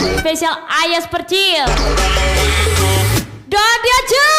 Spesial Ayas Percil Dadia Ju.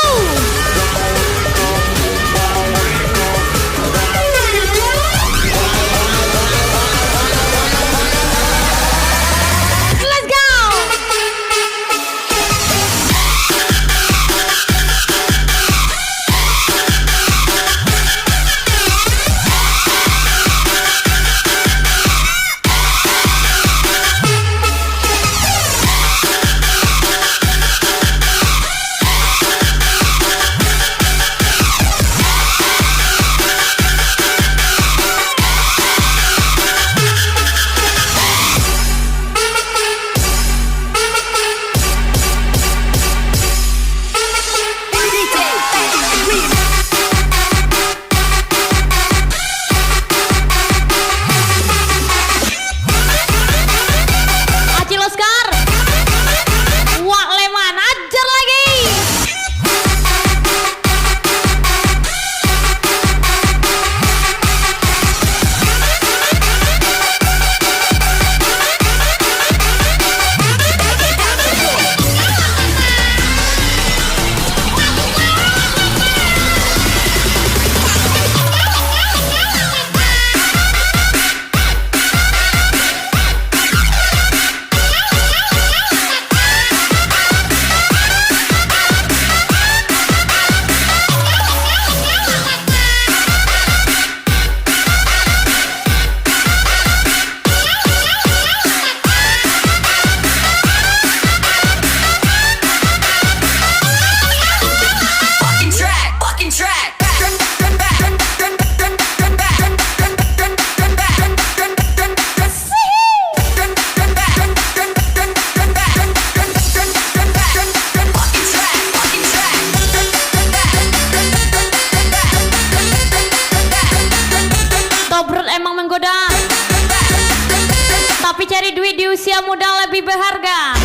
Tapi cari duit di usia muda lebih berharga.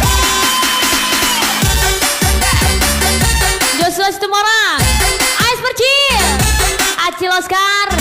Joshua Situmorang, Ais Percil, Acil Oscar.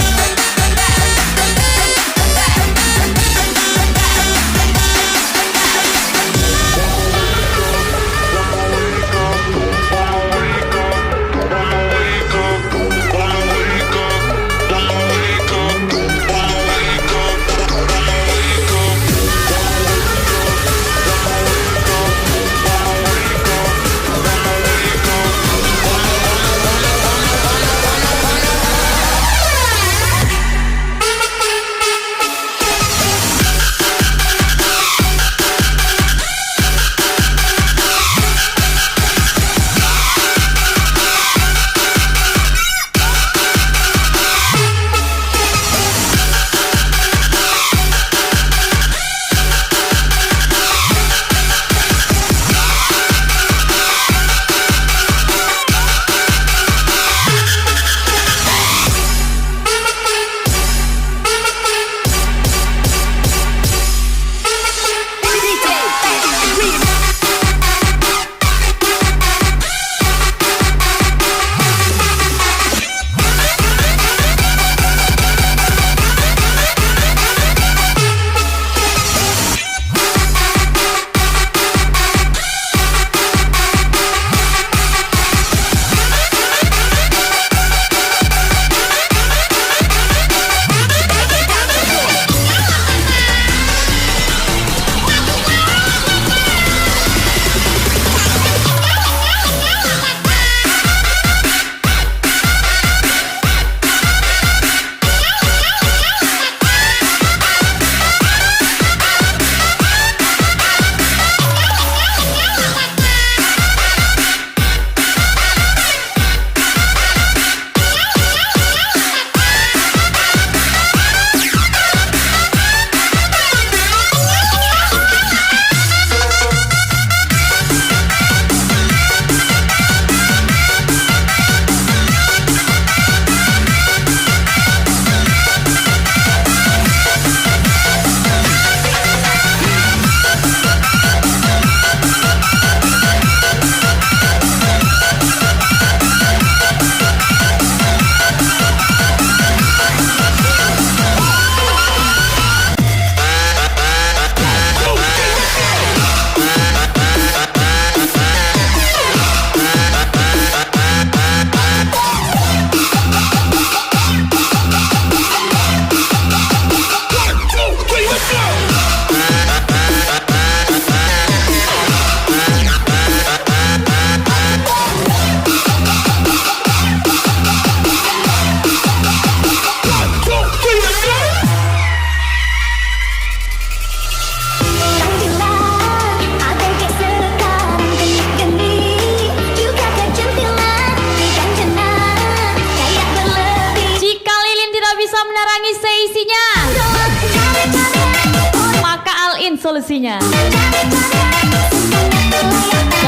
solusinya.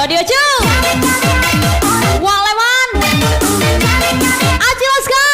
Audio Cu, Wang Leman, Aci Oscar.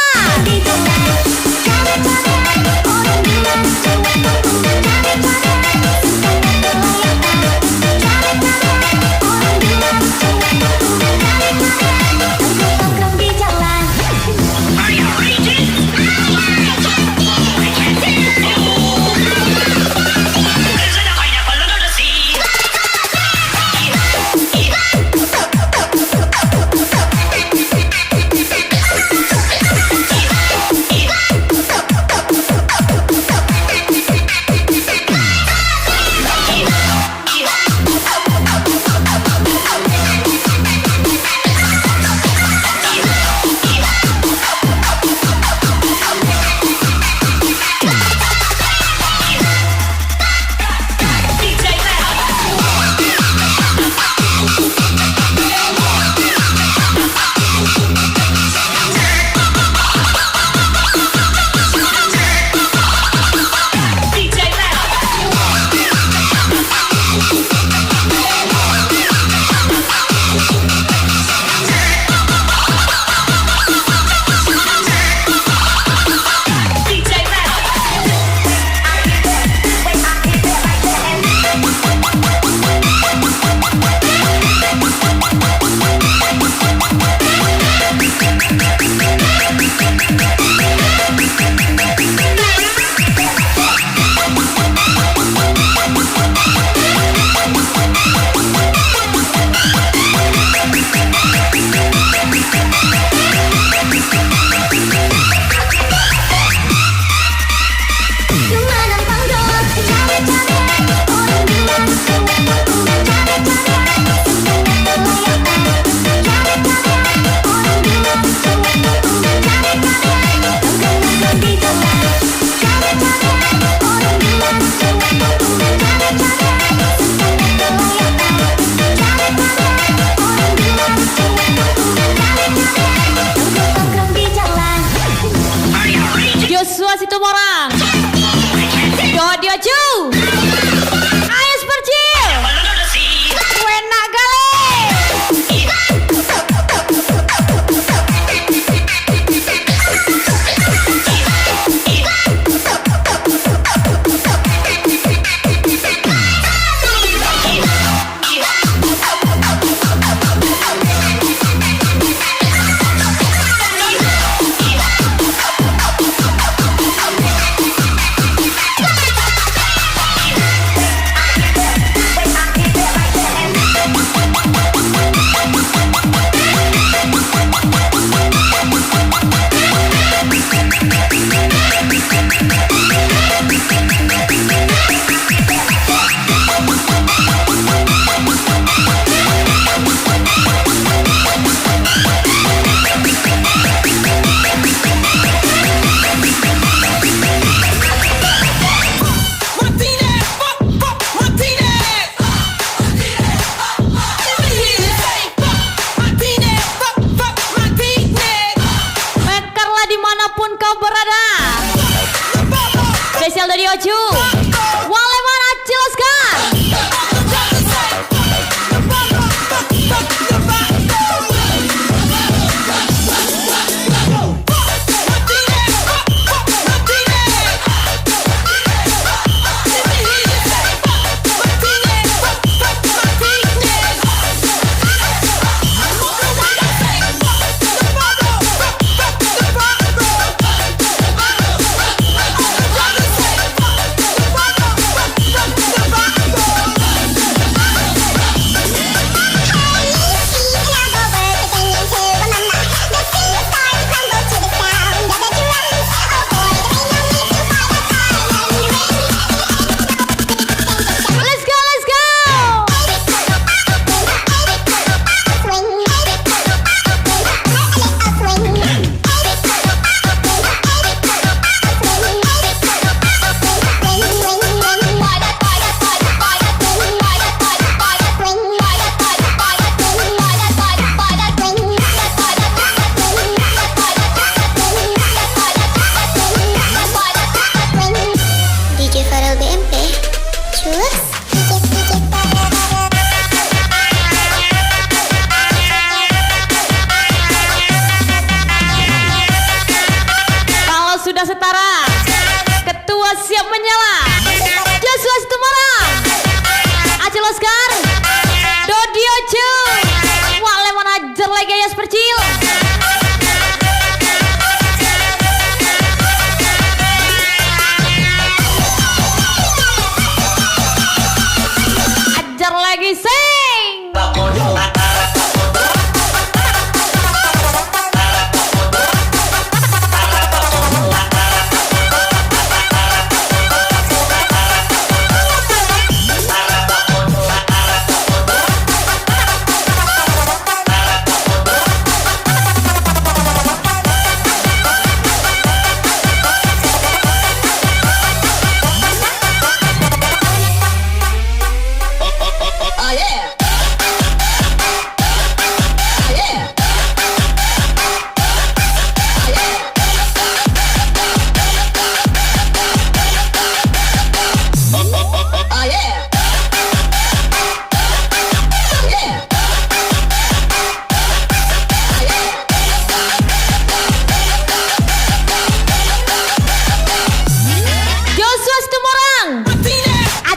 Oscar, Dodi Ojo, wale manajer lagi ya percil. Ajar lagi sing.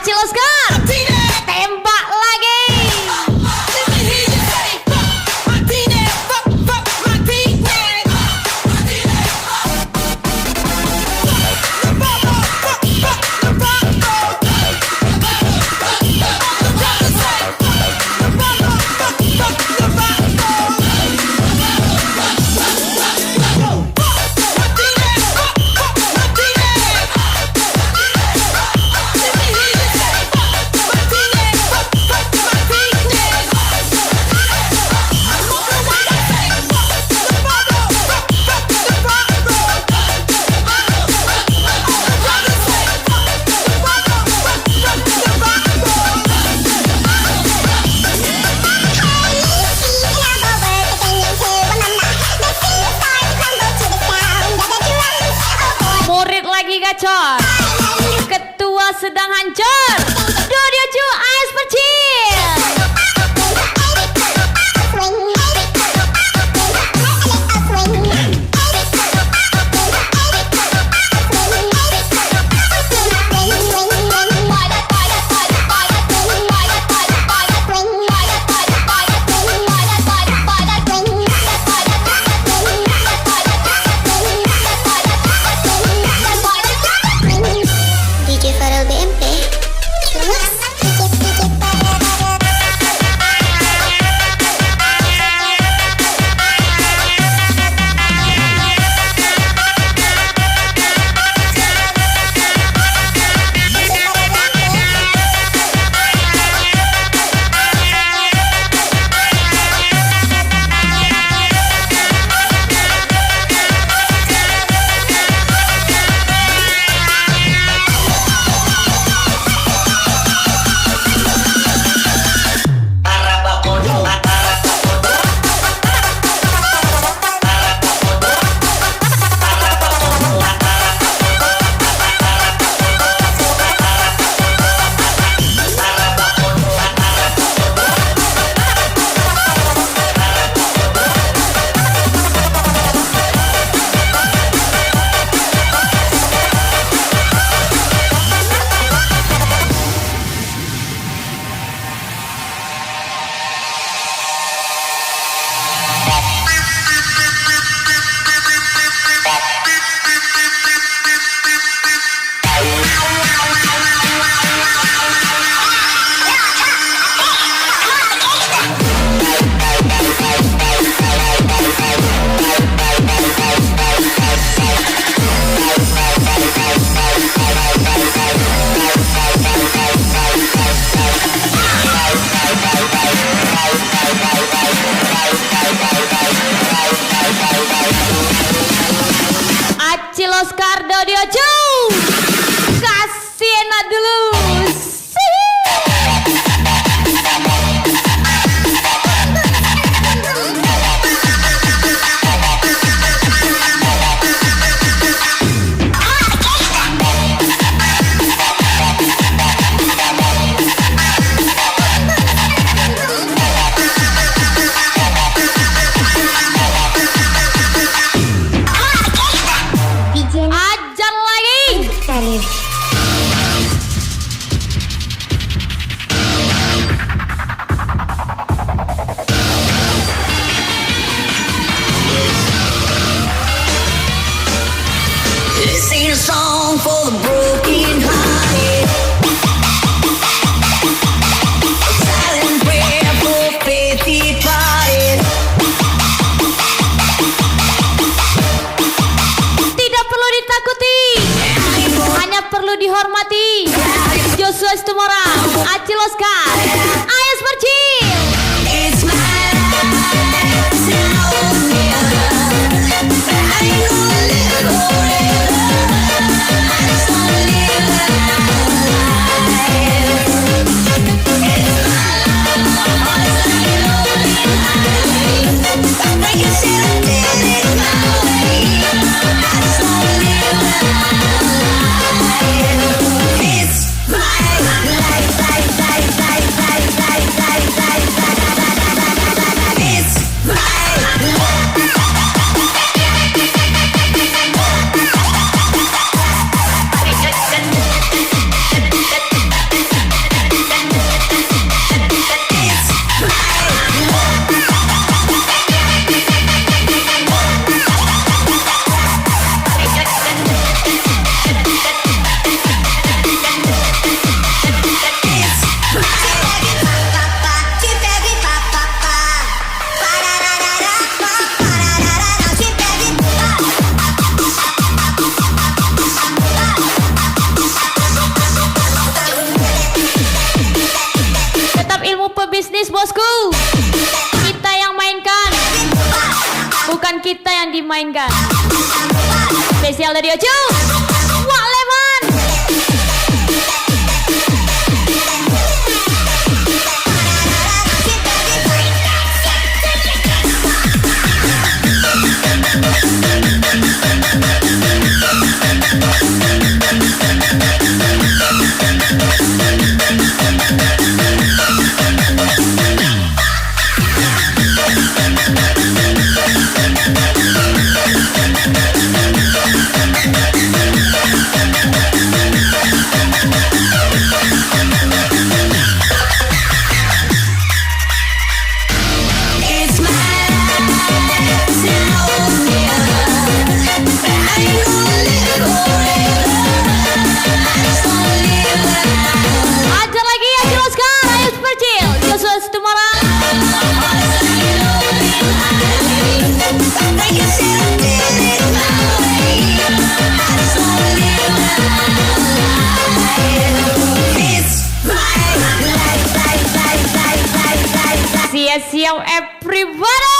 Acil Oscar, tembak lagi. Murid lagi gacor, ketua sedang hancur. Dodi Ojo AS Percil. DJ Farel BMP, Acil Oscar, Dodi Ojo, kasih enak dulu. Ajar lagi. ilmu pebisnis bosku. Kita yang mainkan, bukan kita yang dimainkan. Spesial dari Ocu, Wak Leman. Siap everybody.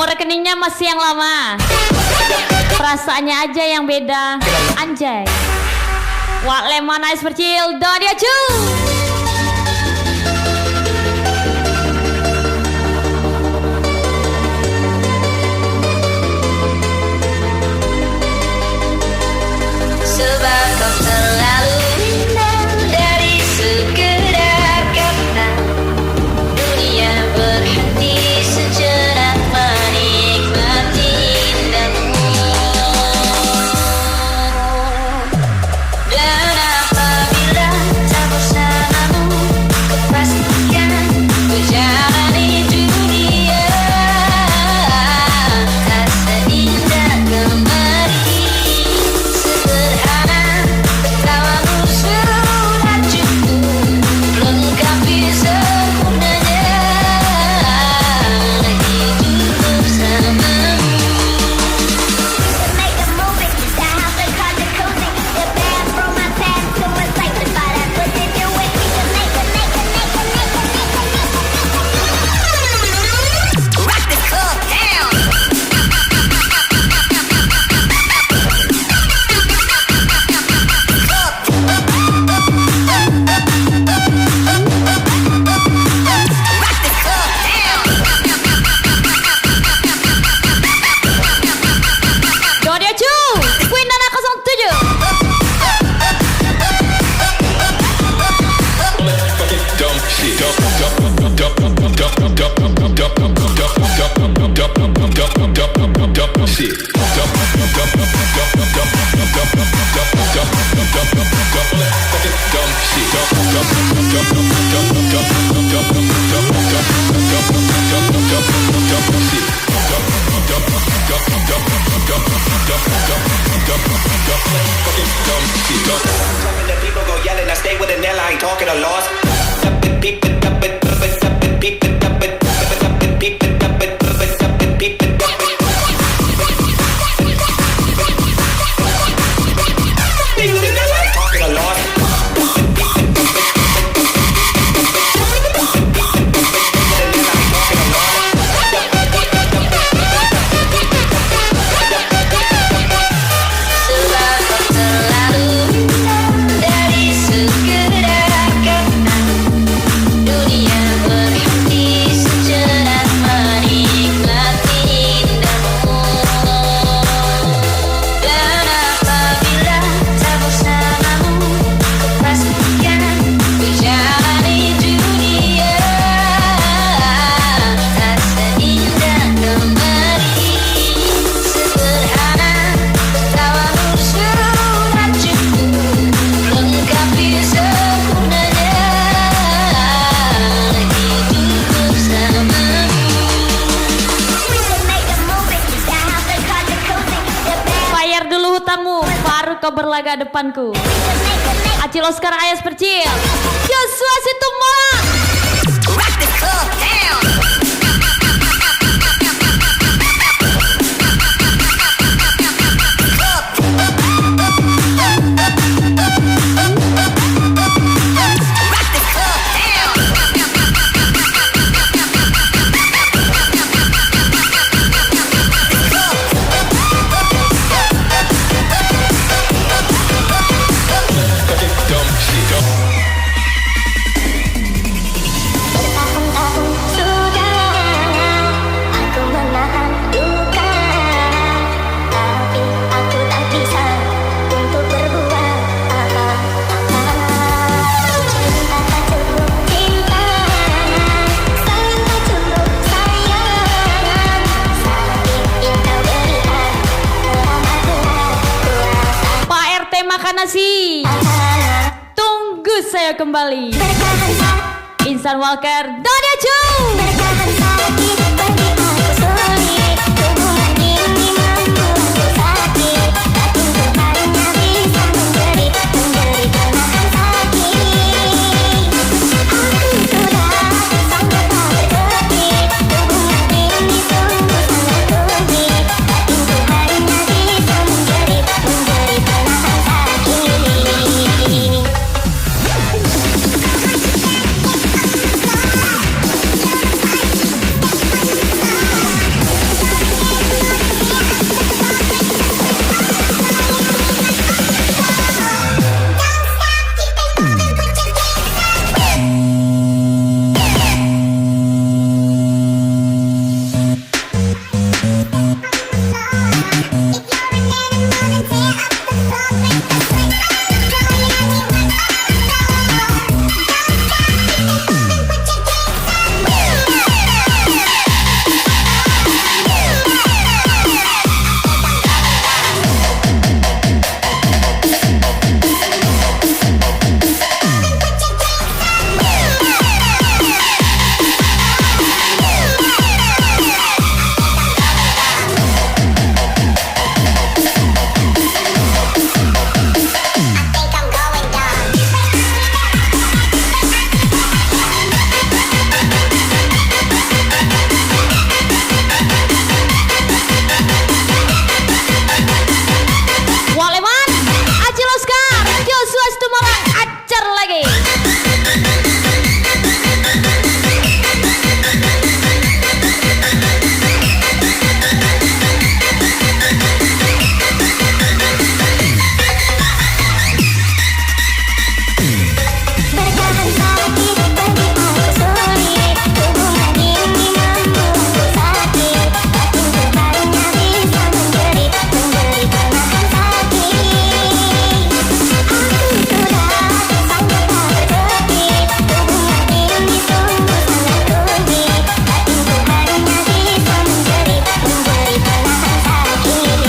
Rekeningnya masih yang lama, perasaannya aja yang beda. Anjay. Wak Leman Ice Percil Dodi Ocu. Sebab kau terlalu indah dari sekedar kata. Dunia berhenti sejenak menikmati indahmu. Dan apabila tak bersamamu, kau pastikan ku jalani dunia tak seindah kemarin. Sederhana tertawamu sudah cukup melengkapi sempurnanya hidup bersamamu. Make a movie, the house and car jacuzzi, the bathroom attached to a safe, but I put it in with me to make a rock the club down. Dodi Ocu, Queen Nana 07. Dumb shit. People go yelling, I stay with an L, I ain't talking a loss. Talking a lot. laga depanku. Acil Oscar Ayas Percil, Joshua Situmorang. Rock the club down. Dumb shit. Bertahun-tahun sudah aku menahan luka, tapi aku tak bisa untuk berbuat apa-apa. Cinta tak cukup cinta, sayang tak cukup sayang. Sakit yang kau berikan telah aku rasakan. Pak RT makan nasi. Tunggu saya kembali. Insan Walker, Dania Chu. Bertahan sakit bagi aku sulit. Hubungan ini membuatku sakit. Batinku hanya bisa menjerit, menjerit menahan sakit. Aku sudah sangat tak berkutik. Hubungan ini sungguh sangat rumit. Batinku hanya bisa menjerit, menjerit menahan sakit. Waleman, Acil Oscar, Joshua Situmorang, acar lagi. Bertahan sakit bagi aku sulit. Hubungan ini membuatku sakit. Batinku hanya bisa menjerit, menjerit menahan sakit. Aku sudah sangat tak berkutik. Hubungan ini sungguh sangat rumit. Batinku hanya bisa menjerit, menjerit menahan sakit.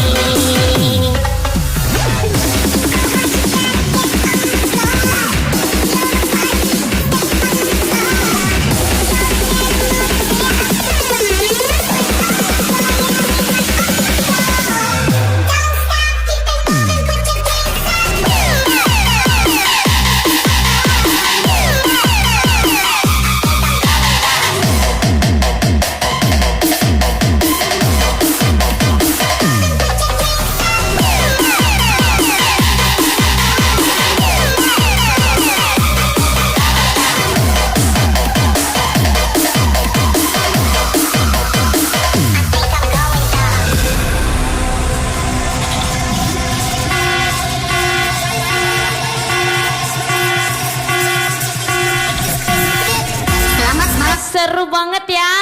Selamat malam. Seru banget ya.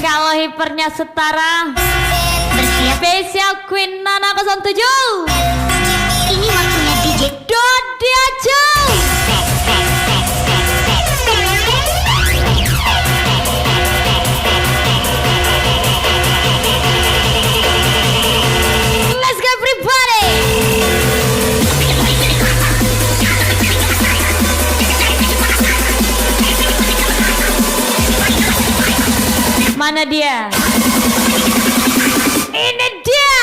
Kalau hipernya setara. Bersiap. Spesial Queen Nana 07. Ini waktunya DJ. Dania Chu. Let's go everybody. Mana dia? Ini dia.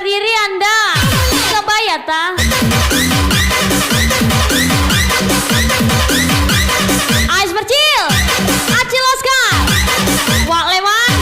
berdiri Anda. Kebaya ta? Ais Percil, Acil Oscar, Wak Leman.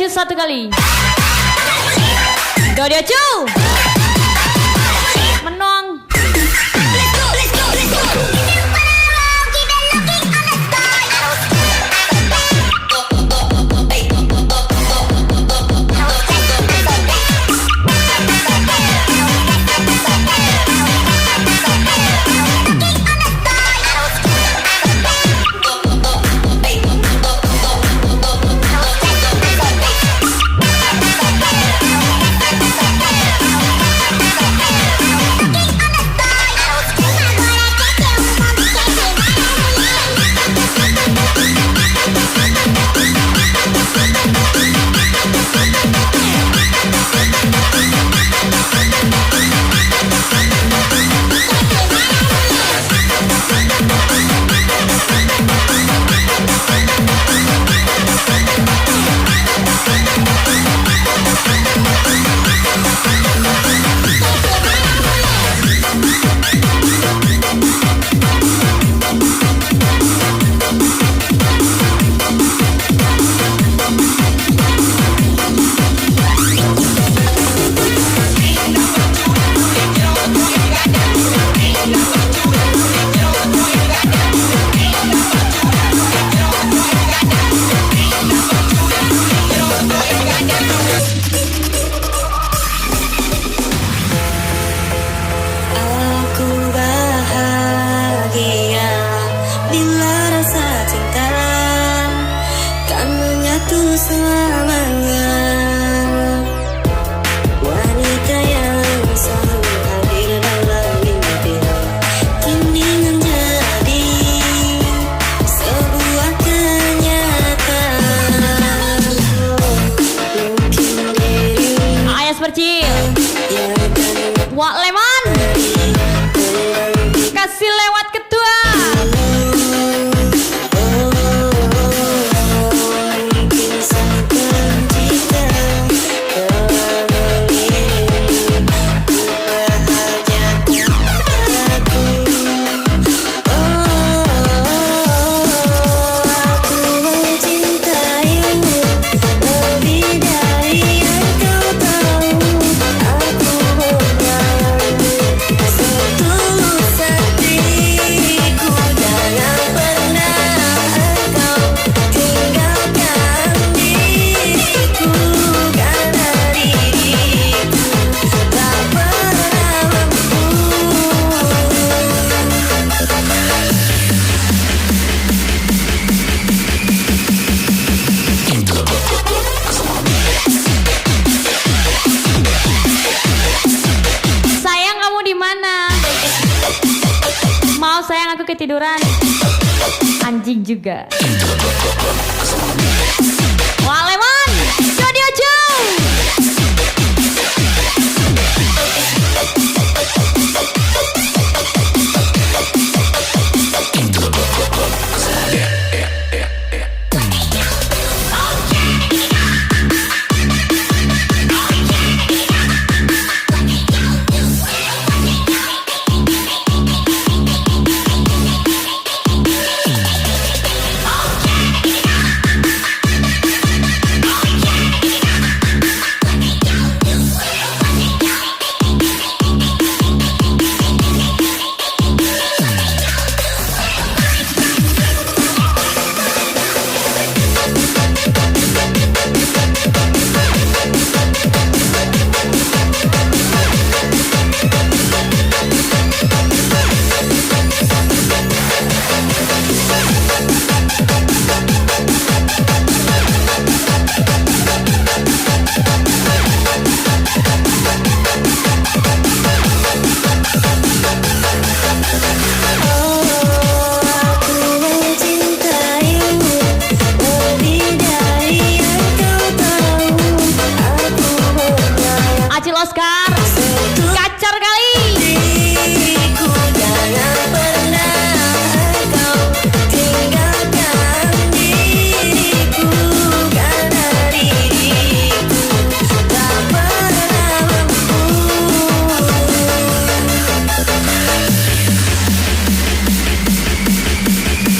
Satu kali. Dodiocu. Menong. Wak Leman kasih lewat kedua. Mungkin satu Maaf sayang, aku ketiduran. Anjing juga. Wak Lemon, Dodi Ojo. Acil Oscar, kacar kali.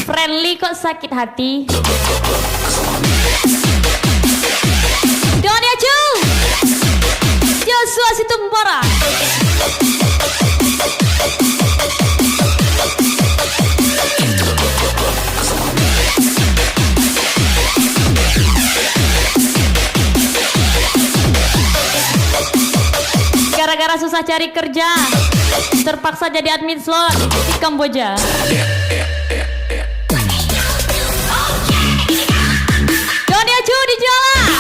Friendly kok sakit hati. Doni Ojo, Joshua Situmpora. Gara-gara susah cari kerja, terpaksa jadi admin slot di Kamboja. Doni Ojo di jalan.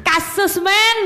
Kasus men.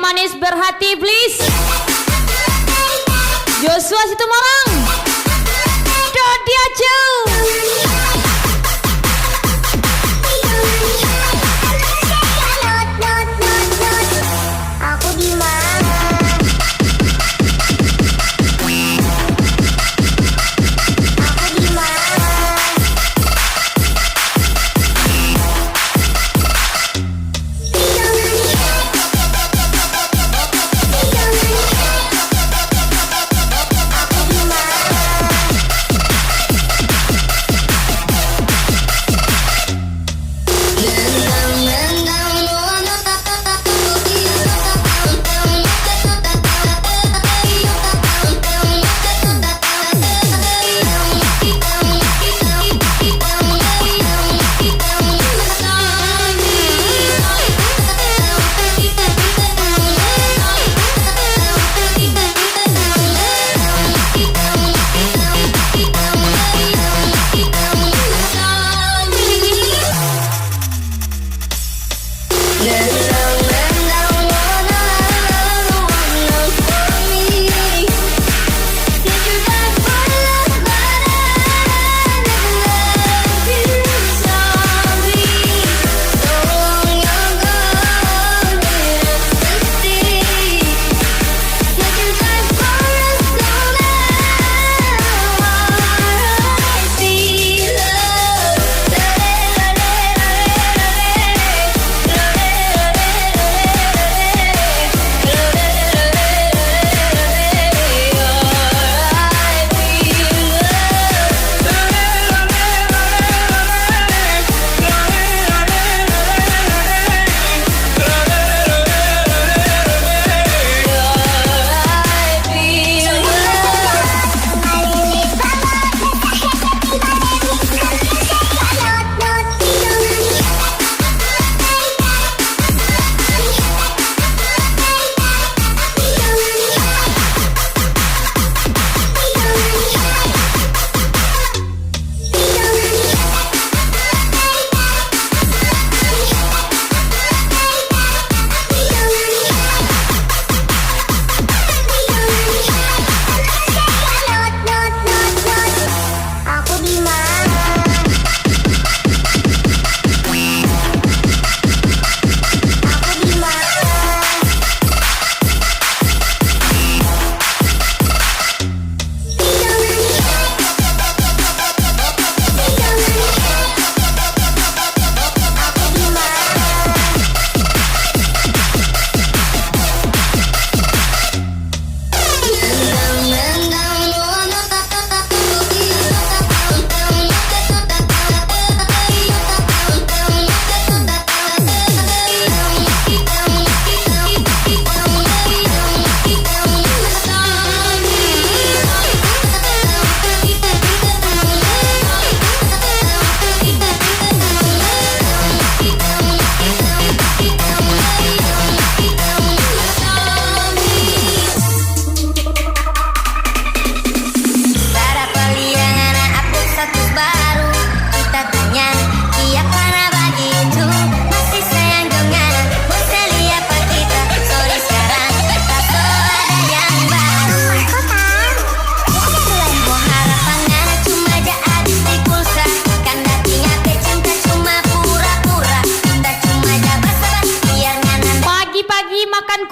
manis berhati please. Joshua Situmorang, Dodi Acu. Aku di mana? Aku di mana?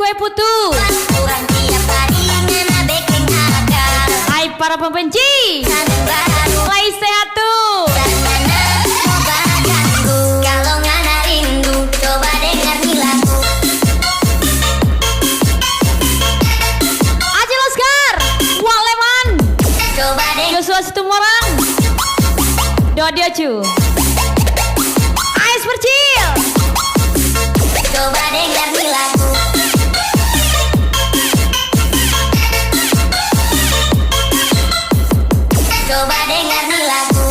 kue putu. Hai para pembenci, mulai sehat tuh. Acil Oscar, Waleman, Joshua Situmorang, Dodi Acu, Ais Percil. Coba dengar nih lagu. Coba dengar nih lagu.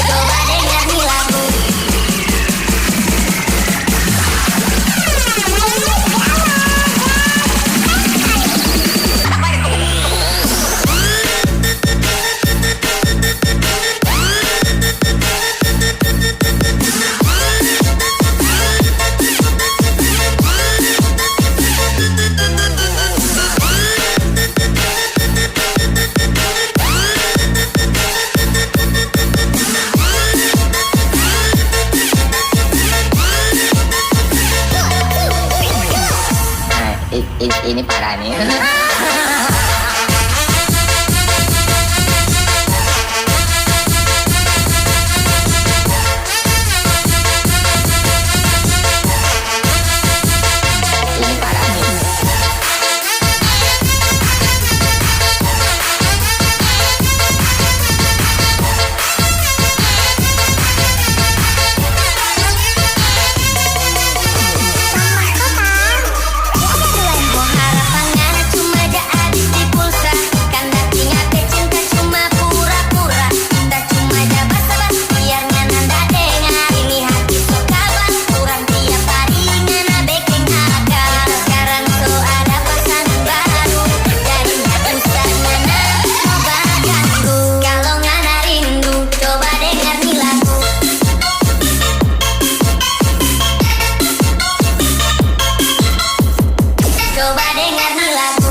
Coba dengar nih lagu. Ini parah nih. Ini parah nih. Harapannya cuma ada habis di pulsa. Karena ingat cinta cuma pura-pura. Cinta cuma ada basa-basi biar nanda dengar. Ini hati so kawan kurang tiap hari ngana bikin akal. Sekarang so ada pasangan baru. Jadi nggak usah ngana coba ganggu. Kalau ngana rindu coba dengar nih lagu. Coba dengar nih lagu.